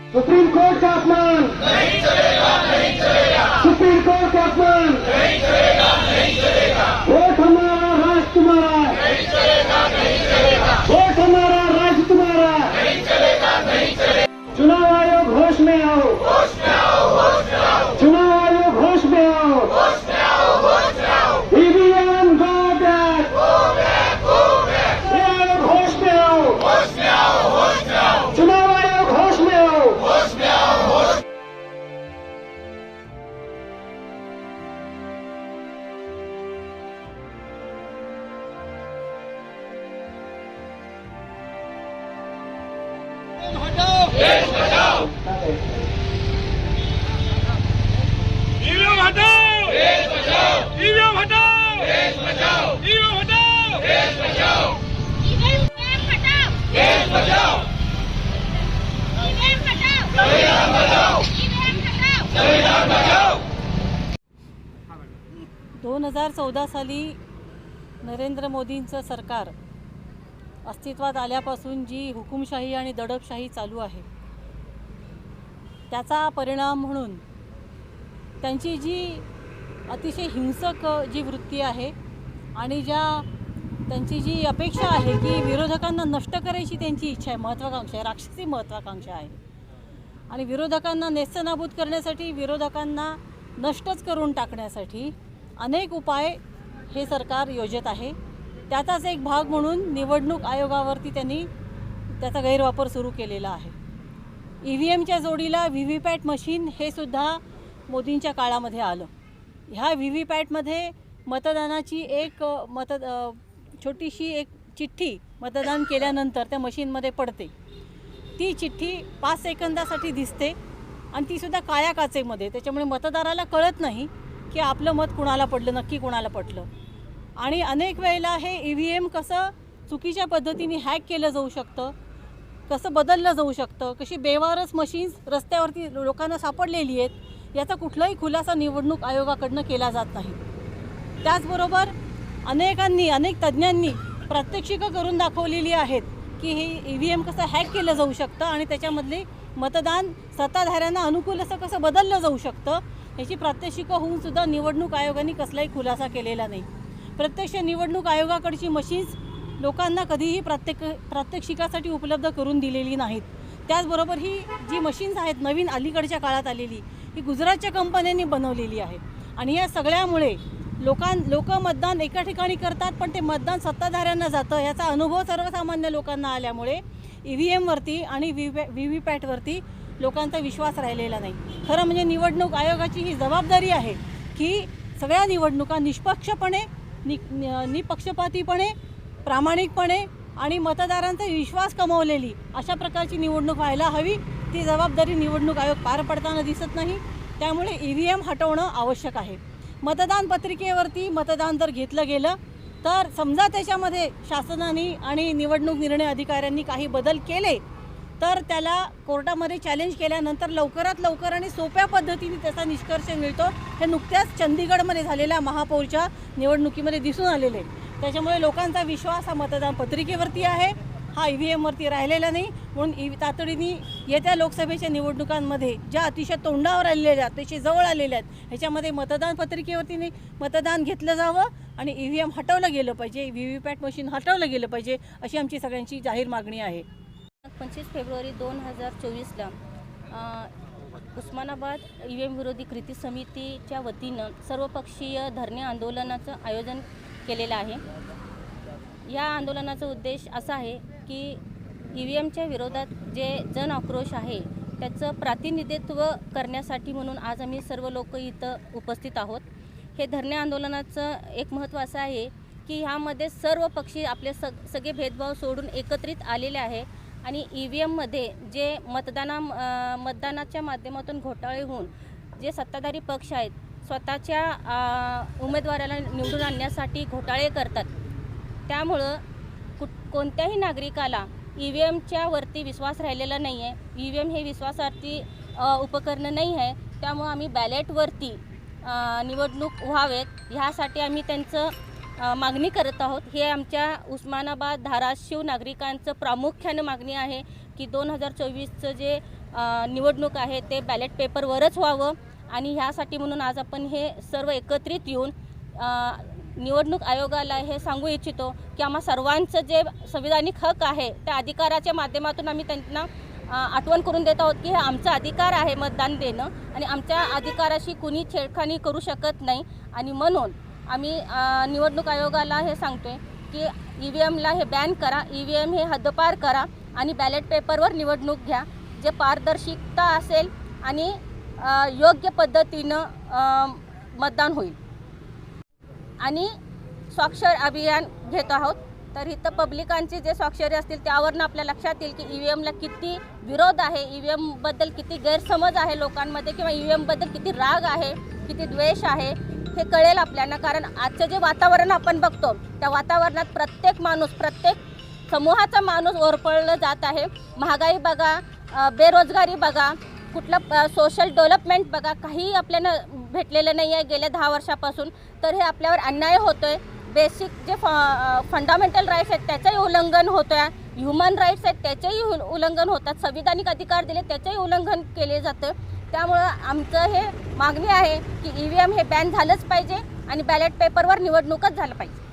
Supreme court का अपमान नहीं चलेगा, नहीं चलेगा। सुप्रीम कोर्ट का अपमान नहीं चलेगा, नहीं चलेगा। वोट हमारा, राज तुम्हारा नहीं चलेगा, नहीं चलेगा। वोट हमारा, राज तुम्हारा नहीं चलेगा, नहीं चलेगा। चुनाव आयोग होश में आओ, होश में आओ, होश में आओ। चुनाव आयोग होश में आओ, होश में आओ, होश में आओ। EVM go back, go back, go back. आयोग होश में आओ, होश में आओ, होश में आओ। चुनाव आयोग होश में आओ, होश में आओ, होश। देश बचाओ, ईवीएम हटाओ, देश बचाओ, ईवीएम हटाओ, देश बचाओ, ईवीएम हटाओ, देश बचाओ, ईवीएम हटाओ, देश बचाओ, ईवीएम हटाओ, संविधान बचाओ, ईवीएम हटाओ। संविधान बचाओ। 2014 साली नरेंद्र मोदींचं सरकार अस्तित्वात आल्यापासून जी हुकुमशाही आणि दडपशाही चालू आहे त्याचा परिणाम म्हणून त्यांची जी अतिशय हिंसक जी वृत्ती आहे आणि त्यांची जी अपेक्षा आहे की विरोधकांना नष्ट करायची त्यांची इच्छा आहे, महत्त्वाकांक्षा आहे, राक्षसी महत्त्वाकांक्षा आहे आणि विरोधकांना नेस्तनाबूत करण्यासाठी, विरोधकांना नष्टच करून टाकण्यासाठी अनेक उपाय हे सरकार योजत आहे। त्याचाच एक भाग म्हणून निवडणूक आयोगावरती त्यांनी त्याचा गैरवापर सुरू केलेला आहे। ईव्हीएमच्या जोडीला व्हीव्हीपॅट मशीन हे सुद्धा मोदींच्या काळामध्ये आलं। ह्या व्हीव्हीपॅटमध्ये मतदानाची एक छोटीशी एक चिठ्ठी मतदान केल्यानंतर त्या मशीनमध्ये पडते। ती चिठ्ठी 5 सेकंदासाठी दिसते आणि ती सुद्धा काळ्या काचेमध्ये, त्याच्यामुळे मतदाराला कळत नाही की आपलं मत कुणाला पडलं, नक्की कुणाला पडलं। आणि अनेक वेळेला हे ईव्हीएम कसं चुकीच्या पद्धतीने हॅक केलं जाऊ शकतं, कसं बदललं जाऊ शकतं, कशी बेवारस मशीन्स रस्त्यावरती लोकांना सापडलेली आहेत याचा कुठलाही खुलासा निवडणूक आयोगाकडनं केला जात नाही। त्याचबरोबर अनेक तज्ज्ञांनी प्रात्यक्षिकं करून दाखवलेली आहेत की हे ईव्हीएम कसं हॅक केलं जाऊ शकतं आणि त्याच्यामधले मतदान सत्ताधाऱ्यांना अनुकूल असं कसं बदललं जाऊ शकतं याची प्रात्यक्षिकं होऊन सुद्धा निवडणूक आयोगाने कसलाही खुलासा केलेला नाही। प्रत्यक्ष निवडणूक आयोगाकडची मशीन्स लोकांना कधीही प्रात्यक्षिकासाठी उपलब्ध करून दिलेली नाहीत। त्याचबरोबर ही जी मशीन्स आहेत नवीन अलीकडच्या काळात आलेली ही गुजरातच्या कंपन्यांनी बनवलेली आहे आणि या सगळ्यामुळे लोक मतदान एका ठिकाणी करतात पण ते मतदान सत्ताधाऱ्यांना जातं याचा अनुभव सर्वसामान्य लोकांना आल्यामुळे ईव्हीएमवरती आणि व्हीव्हीपॅटवरती लोकांचा विश्वास राहिलेला नाही। खरं म्हणजे निवडणूक आयोगाची ही जबाबदारी आहे की सगळ्या निवडणुका निष्पक्षपणे, निपक्षपातीपणे, प्रामाणिकपणे आणि मतदारांचा विश्वास कमावलेली अशा प्रकारची निवडणूक व्हायला हवी। ती जबाबदारी निवडणूक आयोग पार पडताना दिसत नाही। त्यामुळे ईव्हीएम हटवणं आवश्यक आहे। मतदान पत्रिकेवरती मतदान जर घेतलं गेलं तर समजा त्याच्यामध्ये शासनाने आणि निवडणूक निर्णय अधिकाऱ्यांनी काही बदल केले तर त्याला कोर्टामध्ये चॅलेंज केल्यानंतर लवकरात लवकर आणि सोप्या पद्धतीने त्याचा निष्कर्ष मिळतो। हे नुकत्याच चंदीगडमध्ये झालेल्या महापौरच्या निवडणुकीमध्ये दिसून आलेले। त्याच्यामुळे लोकांचा विश्वास हा मतदान पत्रिकेवरती आहे, हा ईव्हीएमवरती राहिलेला नाही। म्हणून तातडीने येत्या लोकसभेच्या निवडणुकांमध्ये ज्या अतिशय तोंडावर आलेल्या, अतिशय जवळ आलेल्या आहेत ह्याच्यामध्ये मतदान पत्रिकेवरती मतदान घेतलं जावं आणि ईव्हीएम हटवलं गेलं पाहिजे, व्हीव्हीपॅट मशीन हटवलं गेलं पाहिजे अशी आमची सगळ्यांची जाहीर मागणी आहे। 25 फेब्रुवारी 2024ला उस्मानाबाद ईव्हीएम विरोधी कृती समितीच्या वतीनं सर्वपक्षीय धरणे आंदोलनाचं आयोजन केलेलं आहे। या आंदोलनाचा उद्देश असा आहे की ईव्हीएमच्या विरोधात जे जन आक्रोश आहे त्याचं प्रातिनिधित्व करण्यासाठी म्हणून आज आम्ही सर्व लोक इथं उपस्थित आहोत। हे धरणे आंदोलनाचं एक महत्त्व असं आहे की ह्यामध्ये सर्व पक्षी आपले सगळे भेदभाव सोडून एकत्रित आलेले आहे आणि ईव्हीएममध्ये जे मतदानाच्या माध्यमातून घोटाळे होऊन जे सत्ताधारी पक्ष आहेत स्वतःच्या उमेदवाराला निवडून आणण्यासाठी घोटाळे करतात। त्यामुळं कोणत्याही नागरिकाला ईव्हीएमच्या वरती विश्वास राहिलेला नाही आहे। ईव्हीएम हे विश्वासार्थी उपकरण नाही आहे। त्यामुळे आम्ही बॅलेटवरती निवडणूक व्हावेत ह्यासाठी आम्ही त्यांचं मागणी करत आहोत। हे आमच्या उस्मानाबाद धाराशिव नागरिकांचं प्रामुख्याने मागणी आहे की 2024चं जे निवडणूक आहे ते बॅलेट पेपरवरच व्हावं आणि ह्यासाठी म्हणून आज आपण हे सर्व एकत्रित येऊन निवडणूक आयोगाला हे सांगू इच्छितो की आम्हा सर्वांचं जे संविधानिक हक आहे त्या अधिकाराच्या माध्यमातून आम्ही त्यांना आठवण करून देत आहोत की हे आमचा अधिकार आहे मतदान देणं आणि आमच्या अधिकाराशी कुणी छेडखानी करू शकत नाही आणि म्हणून आम्ही निवडणूक आयोगाला हे सांगतोय की EVMला हे बॅन करा, EVM हे हद्दपार करा आणि बॅलेट पेपरवर निवडणूक घ्या जे पारदर्शकता असेल आणि योग्य पद्धतीनं मतदान होईल आणि स्वाक्षर अभियान घेत आहोत. तर इथं पब्लिकांचे जे स्वाक्षरी असतील त्यावरनं आपल्या लक्षात येईल की EVMला किती विरोध आहे, EVMबद्दल किती गैरसमज आहे लोकांमध्ये किंवा EVMबद्दल किती राग आहे, किती द्वेष आहे हे कळेल आपल्याला. कारण आजचं जे वातावरण आपण बघतो त्या वातावरणात प्रत्येक माणूस, प्रत्येक समूहाचा माणूस ओरपळलं जात आहे. महागाई बघा, बेरोजगारी बघा, कुठलं सोशल डेव्हलपमेंट बघा, काही आपल्याला भेटलेलं नाही आहे गेल्या 10 वर्षापासून. तर हे आपल्यावर अन्याय होतो आहे. बेसिक जे फंडामेंटल राईट्स आहेत त्याचंही उल्लंघन होतं आहे, ह्युमन राईट्स आहेत त्याचंही उल्लंघन होतात, संविधानिक अधिकार दिले त्याचंही उल्लंघन केले जातं. त्यामुळं आमचं हे मागणी आहे की EVM हे बॅन झालंच पाहिजे आणि बॅलेट पेपरवर निवडणूकच झालं पाहिजे.